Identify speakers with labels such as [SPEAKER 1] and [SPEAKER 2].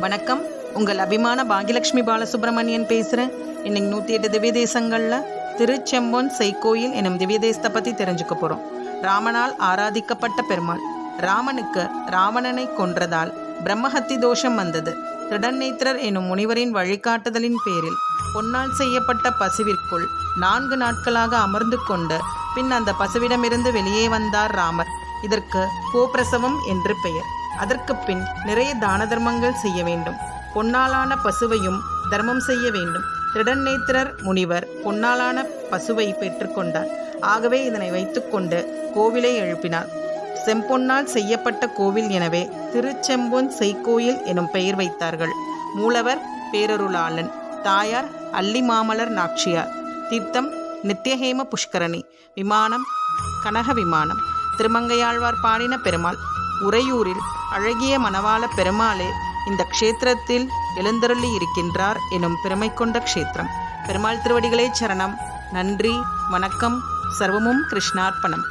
[SPEAKER 1] வணக்கம். உங்கள் அபிமான பாகியலட்சுமி பாலசுப்ரமணியன் பேசுகிறேன். இன்னைக்கு 108 திவ்ய தேசங்களில் திருச்செம்பொன் செய்கோயில் எனும் திவ்ய தேசத்தை பற்றி தெரிஞ்சுக்க போகிறோம். ராமனால் ஆராதிக்கப்பட்ட பெருமாள். ராமனுக்கு ராவணனை கொன்றதால் பிரம்மஹத்தி தோஷம் வந்தது. திருடநேத்திரர் எனும் முனிவரின் வழிகாட்டுதலின் பேரில் பொன்னால் செய்யப்பட்ட பசுவிற்குள் 4 நாட்களாக அமர்ந்து கொண்டு பின் அந்த பசுவிடமிருந்து வெளியே வந்தார் ராமர். இதற்கு கோபிரசவம் என்று பெயர். அதற்கு பின் நிறைய தான தர்மங்கள் செய்ய வேண்டும். பொன்னாலான பசுவையும் தர்மம் செய்ய வேண்டும். திருடநேத்திரர் முனிவர் பொன்னாலான பசுவை பெற்றுக்கொண்டார். ஆகவே இதனை வைத்துக்கொண்டு கோவிலை எழுப்பினார். செம்பொன்னால் செய்யப்பட்ட கோவில் எனவே திருச்செம்பொன் செய்கோயில் எனும் பெயர் வைத்தார்கள். மூலவர் பேரருளாளன். தாயார் அல்லி மாமலர் நாச்சியார். தீர்த்தம் நித்யஹேம புஷ்கரணி. விமானம் கனக விமானம். திருமங்கையாழ்வார் பாடின பெருமாள். உறையூரில் அழகிய மணவாள பெருமாளே இந்த க்ஷேத்திரத்தில் எழுந்தருளி இருக்கின்றார் எனும் பெருமை கொண்ட க்ஷேத்திரம். பெருமாள் திருவடிகளே சரணம். நன்றி, வணக்கம். சர்வமும் கிருஷ்ணார்ப்பணம்.